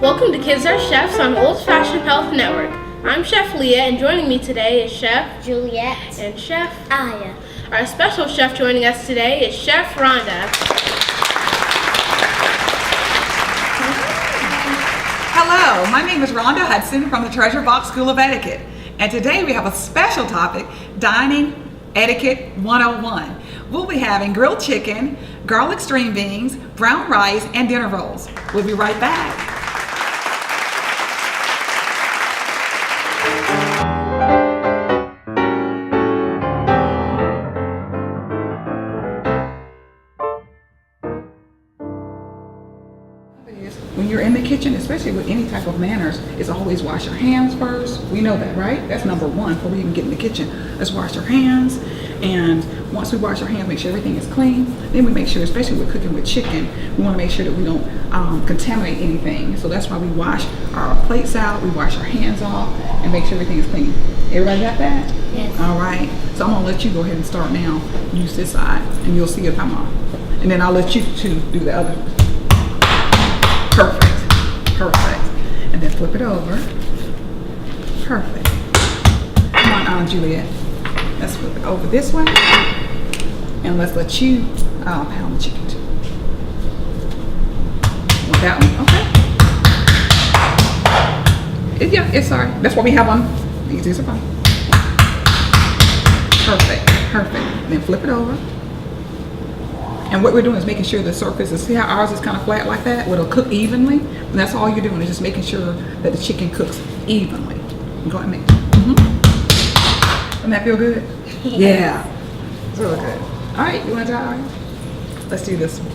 Welcome to Kids Are Chefs on Oldfashion Health Network. I'm Chef Leah, and joining me today is Chef Juliet and Chef Aya. Our special chef joining us today is Chef Rhonda. Hello, my name is Rhonda Hudson from the Treasure Box School of Etiquette, and today we have a special topic, Dining Etiquette 101. We'll be having grilled chicken, garlic string beans, brown rice, and dinner rolls. We'll be right back. When you're in the kitchen, especially with any type of manners, is always wash your hands first. We know that, right? That's number one before we even get in the kitchen. Let's wash our hands. And once we wash our hands, make sure everything is clean. Then we make sure, especially with cooking with chicken, we want to make sure that we don't contaminate anything. So that's why we wash our plates out, we wash our hands off, and make sure everything is clean. Everybody got that? Yes. All right. So I'm going to let you go ahead and start now. Use this side, and you'll see if I'm on. And then I'll let you two do the other. Perfect, perfect. And then flip it over. Perfect. Come on, Aunt Juliet. Let's flip it over this way. And let's let you pound the chicken too. Want that one? Okay. Yeah, it's sorry. That's what we have on. These are fine. Perfect, perfect. And then flip it over. And what we're doing is making sure the surface is, see how ours is kind of flat like that? Well, it'll cook evenly. And that's all you're doing is just making sure that the chicken cooks evenly. Go ahead and make Doesn't that feel good? Yeah. It's really good. All right, you want to try? Let's do this one.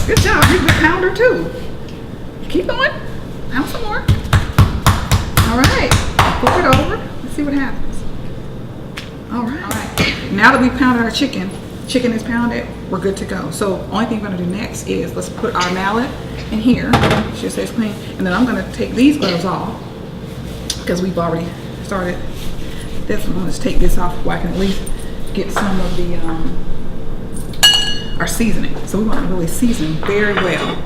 Good job. You're a good pounder too. Keep going. Pound some more. All right. Flip it over. See what happens. All right. Now that we've pounded our chicken is pounded, we're good to go. So only thing we're gonna do next is let's put our mallet in here. Should say it's clean. And then I'm gonna take these gloves off because we've already started this one. Let's take this off so I can at least get some of the our seasoning. So we want to really season very well.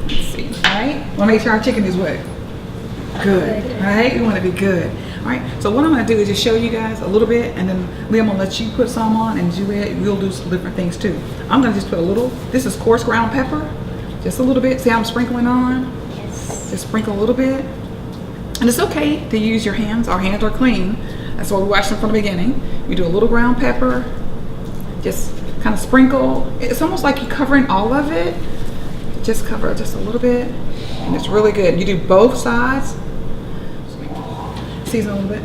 Let's see. All right. Want to make sure our chicken is what? Good. All right. We want to be good. All right, so what I'm going to do is just show you guys a little bit, and then Liam will let you put some on, and Juliet, we'll do some different things too. I'm going to just put a little, this is coarse ground pepper, just a little bit. See how I'm sprinkling on? Yes. Just sprinkle a little bit. And it's okay to use your hands. Our hands are clean. That's why we washed them from the beginning. You do a little ground pepper, just kind of sprinkle. It's almost like you're covering all of it. Just cover just a little bit, and it's really good. You do both sides. Season a little bit.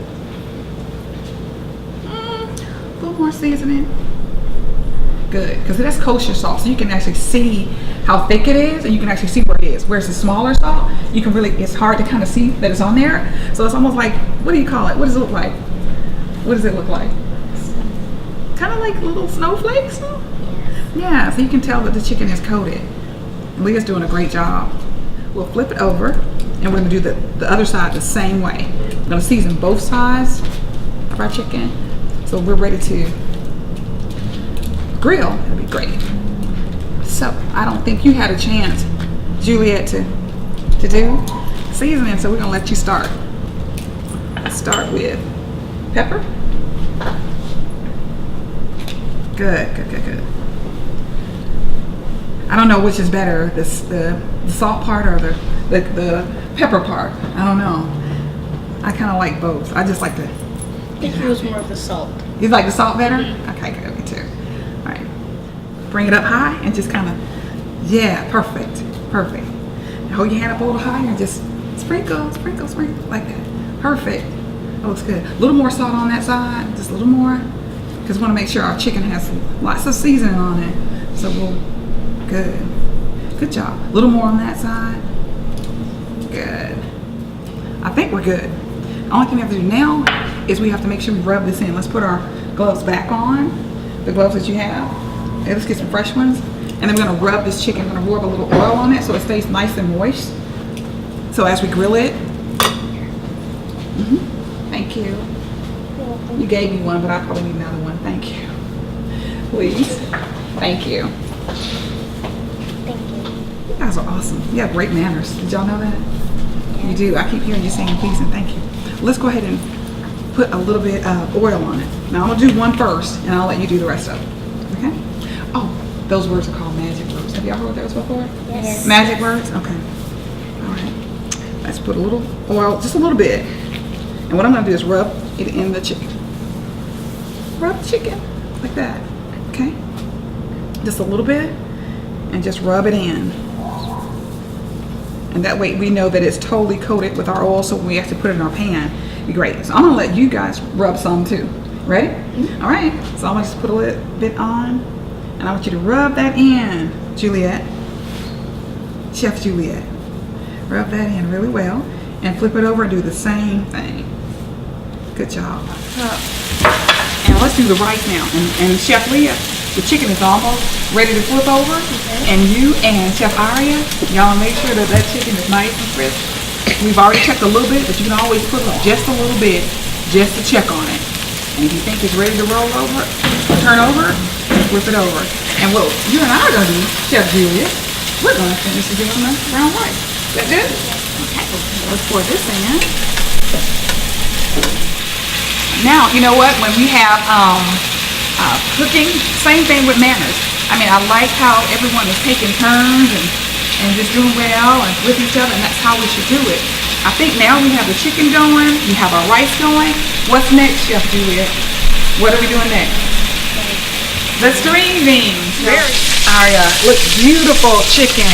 A little more seasoning. Good, because that's kosher salt, so you can actually see how thick it is, and you can actually see where it is. Whereas the smaller salt, you can really, it's hard to kind of see that it's on there. So it's almost like, what do you call it? What does it look like? What does it look like? Kind of like little snowflakes? Yeah, so you can tell that the chicken is coated. Leah's doing a great job. We'll flip it over, and we're gonna do the other side the same way. We're gonna season both sides of our chicken. So we're ready to grill. That'd be great. So I don't think you had a chance, Juliet, to do seasoning, so we're gonna let you start. Let's start with pepper. Good, good, good, good. I don't know which is better, the salt part or the pepper part. I don't know. I kind of like both. I just like the. I think it was more of the salt. You like the salt better? Okay, good, me too. All right. Bring it up high and just kind of, yeah, perfect, perfect. Now hold your hand up a little higher and just sprinkle, sprinkle, sprinkle, like that. Perfect. That looks good. A little more salt on that side, just a little more, because we want to make sure our chicken has lots of seasoning on it. So we'll. Good. Good job. A little more on that side. Good. I think we're good. The only thing we have to do now is we have to make sure we rub this in. Let's put our gloves back on. The gloves that you have. Okay, let's get some fresh ones. And then we're going to rub this chicken. We're going to rub a little oil on it so it stays nice and moist. So as we grill it. Thank you. You gave me one, but I probably need another one. Thank you. please. Thank you. Thank you. You guys are awesome. You have great manners. Did y'all know that? You do. I keep hearing you saying please and thank you. Let's go ahead and put a little bit of oil on it. Now I'm gonna do one first, and I'll let you do the rest of it. Okay? Oh, those words are called magic words. Have y'all heard those before? Yes. Magic words? Okay. All right. Let's put a little oil, just a little bit. And what I'm gonna do is rub it in the chicken. Rub the chicken like that. Okay? Just a little bit, and just rub it in. And that way we know that it's totally coated with our oil, so when we have to put it in our pan, it'd be great. So I'm gonna let you guys rub some too. Ready? All right. So I'm gonna just put a little bit on, and I want you to rub that in, Juliet. Chef Juliet. Rub that in really well, and flip it over and do the same thing. Good job. And let's do the rice now. And Chef Leah, the chicken is almost ready to flip over. And you and Chef Aria, y'all make sure that that chicken is nice and crisp. We've already checked a little bit, but you can always put just a little bit just to check on it. And if you think it's ready to roll over, turn over, and flip it over. And what you and I are going to do, Chef Julia, we're going to finish it on the brown rice. Is that good? Okay. Let's pour this in. Now, you know what? When we have cooking, same thing with manners. I mean, I like how everyone is taking turns and just doing well and with each other, and that's how we should do it. I think now we have the chicken going, we have our rice going. What's next, Chef Juliet? What are we doing next? The stringing. Our looks beautiful chicken.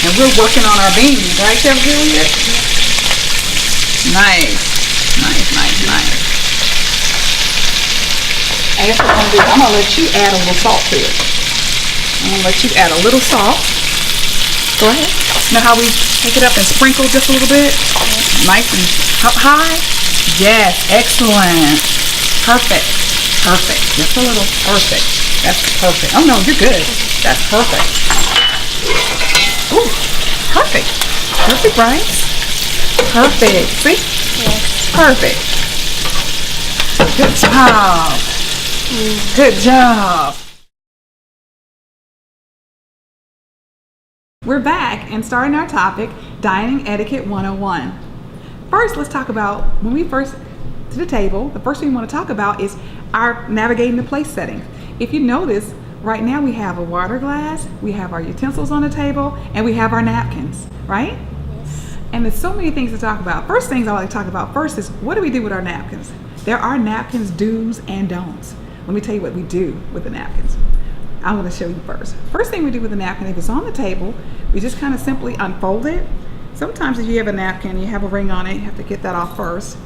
And we're working on our beans, right, Chef Juliet? Nice. Nice, nice, nice. And that's what I'm gonna do. I'm gonna let you add a little salt to it. I'm gonna let you add a little salt. Go ahead. Know how we take it up and sprinkle just a little bit? Nice and up high? Yes, excellent. Perfect. Perfect. Just a little. Perfect. That's perfect. Oh no, you're good. That's perfect. Ooh, perfect. Perfect rice. Perfect. See? Yes. Perfect. Good job. Good job. We're back and starting our topic, Dining Etiquette 101. First, let's talk about when we first to the table, the first thing we want to talk about is our navigating the place setting. If you notice, right now we have a water glass, we have our utensils on the table, and we have our napkins, right? Yes. And there's so many things to talk about. First things I like to talk about first is what do we do with our napkins? There are napkins do's and don'ts. Let me tell you what we do with the napkins. I'm going to show you first. First thing we do with the napkin, if it's on the table, we just kind of simply unfold it. Sometimes if you have a napkin, you have a ring on it, you have to get that off first.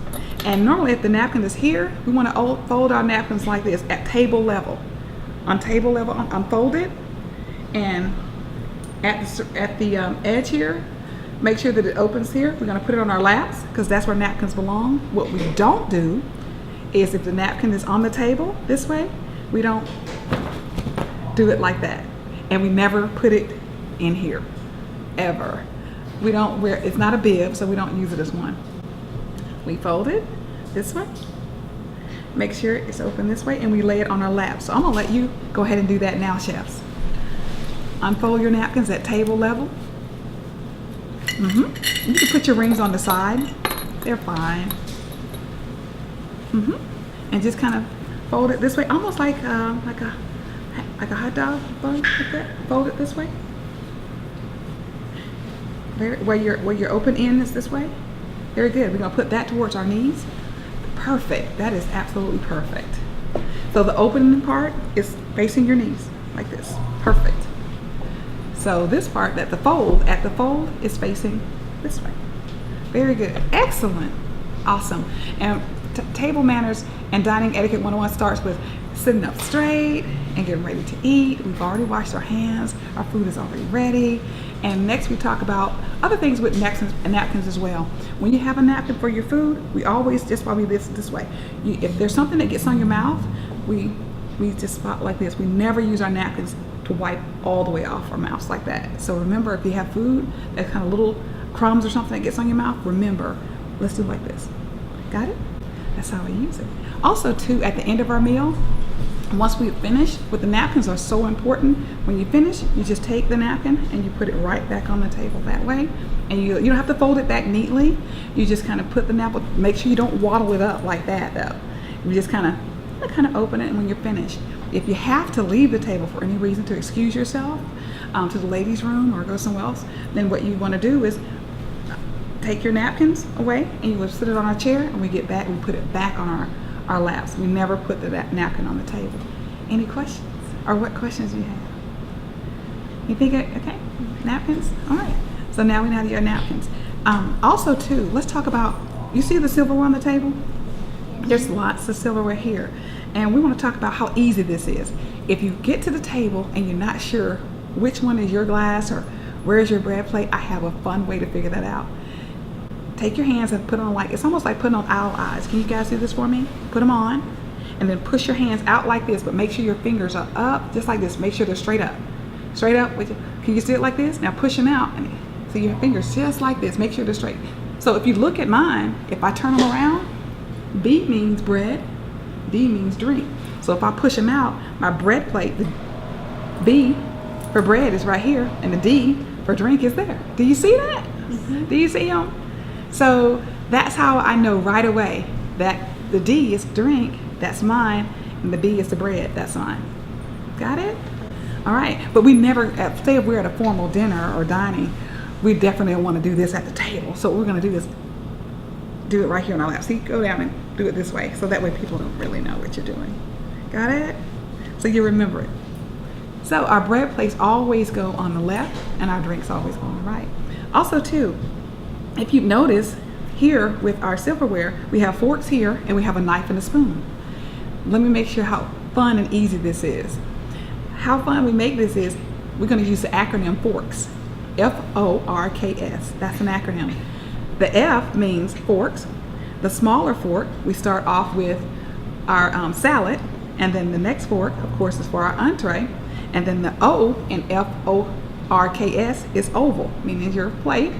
And normally if the napkin is here, we want to fold our napkins like this at table level. On table level, unfold it. And at the edge here, make sure that it opens here. We're going to put it on our laps because that's where napkins belong. What we don't do is if the napkin is on the table this way, we don't do it like that. And we never put it in here, ever. We don't wear, it's not a bib, so we don't use it as one. We fold it this way, make sure it's open this way, and we lay it on our lap. So I'm gonna let you go ahead and do that now, chefs. Unfold your napkins at table level. You can put your rings on the side. They're fine. And just kind of fold it this way, almost like a hot dog bun, like that. Fold it this way. Where your open end is this way. Very good. We're gonna put that towards our knees. Perfect. That is absolutely perfect. So the opening part is facing your knees like this. Perfect. So this part at the fold is facing this way. Very good. Excellent. Awesome. And table manners and dining etiquette 101 starts with sitting up straight and getting ready to eat. We've already washed our hands. Our food is already ready. And next we talk about other things with napkins as well. When you have a napkin for your food, we always, just while we this way, if there's something that gets on your mouth, we just spot like this. We never use our napkins to wipe all the way off our mouths like that. So remember, if you have food, that kind of little crumbs or something that gets on your mouth, remember, let's do like this. Got it? That's how I use it. Also too, at the end of our meal, Once we finish with the napkins are so important. When you finish, you just take the napkin and you put it right back on the table that way. And you don't have to fold it back neatly. You just kind of put the napkin, make sure you don't waddle it up like that though. You just kind of open it, and when you're finished, if you have to leave the table for any reason to excuse yourself to the ladies' room or go somewhere else, then what you want to do is take your napkins away and you will sit it on our chair, and we get back, we put it back on our laps. We never put the napkin on the table. Any questions? Or what questions do you have? You think, okay, napkins? All right. So now we know your napkins. Also too, let's talk about, you see the silverware on the table? There's lots of silverware here. And we want to talk about how easy this is. If you get to the table and you're not sure which one is your glass or where's your bread plate, I have a fun way to figure that out. Take your hands and put on it's almost like putting on owl eyes. Can you guys do this for me? Put them on and then push your hands out like this, but make sure your fingers are up just like this. Make sure they're straight up. Straight up. Can you see it like this? Now push them out and see your fingers just like this. Make sure they're straight. So if you look at mine, if I turn them around, B means bread, D means drink. So if I push them out, my bread plate, the B for bread is right here, and the D for drink is there. Do you see that? Mm-hmm. Do you see them? So that's how I know right away that the D is drink, that's mine, and the B is the bread, that's mine. Got it? All right, but we never, say if we're at a formal dinner or dining, we definitely want to do this at the table. So what we're gonna do is do it right here on our lap. See, go down and do it this way, so that way people don't really know what you're doing. Got it? So you remember it. So our bread plates always go on the left, and our drinks always go on the right. Also too, if you notice here with our silverware, we have forks here and we have a knife and a spoon. Let me make sure how fun and easy this is. How fun we make this is, we're going to use the acronym FORKS. F-O-R-K-S. That's an acronym. The F means forks. The smaller fork, we start off with our salad, and then the next fork, of course, is for our entree. And then the O in F-O-R-K-S is oval, meaning your plate.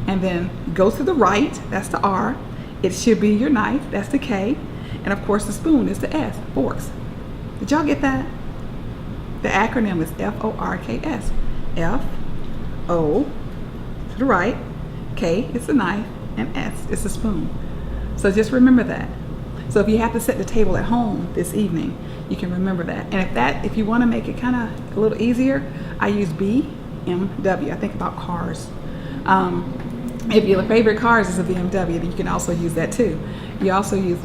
And then go to the right, that's the R. It should be your knife, that's the K. And of course the spoon is the S, forks. Did y'all get that? The acronym is F-O-R-K-S. F-O to the right, K is the knife, and S is the spoon. So just remember that. So if you have to set the table at home this evening, you can remember that. And if you want to make it kind of a little easier, I use BMW. I think about cars. If your favorite cars is a BMW, then you can also use that too. You also use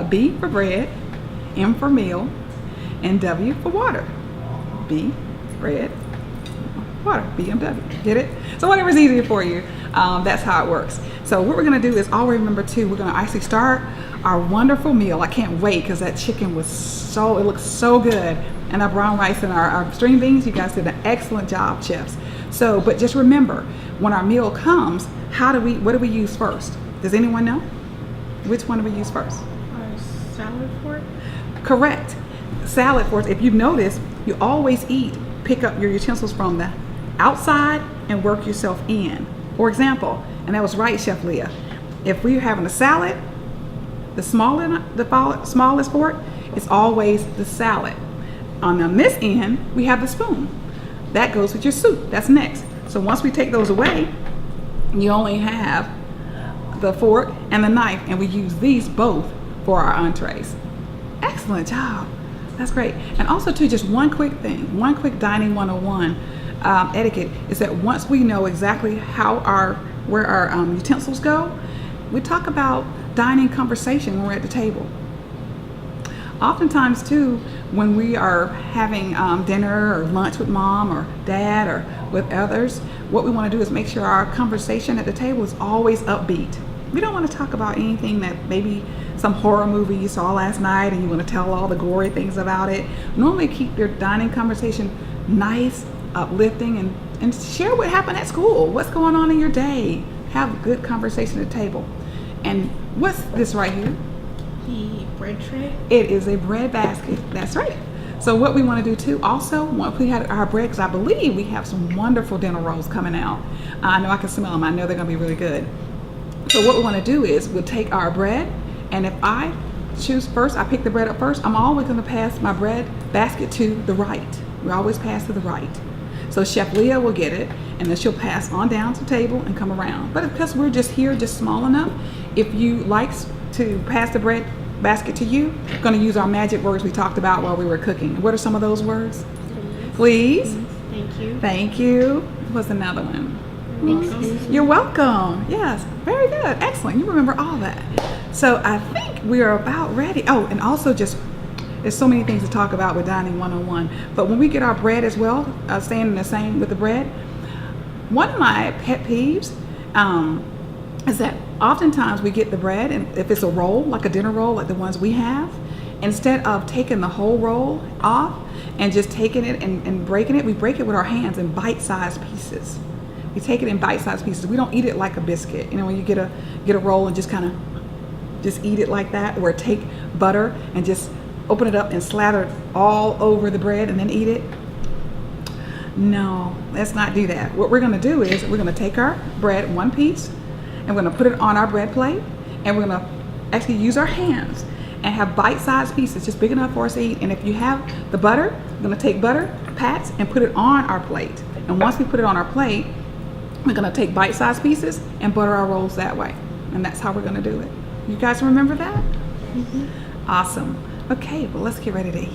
B for bread, M for meal, and W for water. B, bread, water, BMW. Get it? So whatever's easier for you, that's how it works. So what we're gonna do is always remember too, we're gonna actually start our wonderful meal. I can't wait because that chicken it looks so good. And our brown rice and our string beans, you guys did an excellent job, chefs. So, but just remember, when our meal comes, what do we use first? Does anyone know? Which one do we use first? Our salad fork? Correct. Salad forks. If you've noticed, you always pick up your utensils from the outside and work yourself in. For example, and that was right, Chef Leah. If we're having a salad, the smallest fork is always the salad. On this end, we have the spoon. That goes with your soup. That's next. So once we take those away, you only have the fork and the knife, and we use these both for our entrees. Excellent job. That's great. And also too, just one quick thing, one quick dining 101 etiquette is that once we know exactly where our utensils go, we talk about dining conversation when we're at the table. Oftentimes too, when we are having dinner or lunch with mom or dad or with others, what we want to do is make sure our conversation at the table is always upbeat. We don't want to talk about anything that maybe some horror movie you saw last night and you want to tell all the gory things about it. Normally keep your dining conversation nice, uplifting, and share what happened at school, what's going on in your day. Have a good conversation at the table. And what's this right here? The bread tray? It is a bread basket. That's right. So what we want to do too, also, once we had our bread, because I believe we have some wonderful dinner rolls coming out. I know I can smell them. I know they're going to be really good. So what we want to do is we'll take our bread, and if I choose first, I pick the bread up first, I'm always going to pass my bread basket to the right. We always pass to the right. So Chef Leah will get it, and then she'll pass on down to the table and come around. But because we're just here, just small enough, if you like to pass the bread basket to you, I'm going to use our magic words we talked about while we were cooking. What are some of those words? Please. Thank you. Thank you. What's another one? You're welcome. Yes, very good. Excellent. You remember all that. So I think we are about ready. Oh, and also just, there's so many things to talk about with Dining 101. But when we get our bread as well, staying in the same with the bread, one of my pet peeves is that oftentimes we get the bread, and if it's a roll, like a dinner roll, like the ones we have, instead of taking the whole roll off and just taking it and breaking it, we break it with our hands in bite-sized pieces. We take it in bite-sized pieces. We don't eat it like a biscuit. You know, when you get a roll and just kind of just eat it like that, or take butter and just open it up and slather it all over the bread and then eat it. No, let's not do that. What we're going to do is we're going to take our bread, one piece, and we're going to put it on our bread plate, and we're going to actually use our hands and have bite-sized pieces, just big enough for us to eat. And if you have the butter, we're going to take butter pats and put it on our plate. And once we put it on our plate, we're going to take bite-sized pieces and butter our rolls that way. And that's how we're going to do it. You guys remember that? Awesome. Okay, well, let's get ready to eat.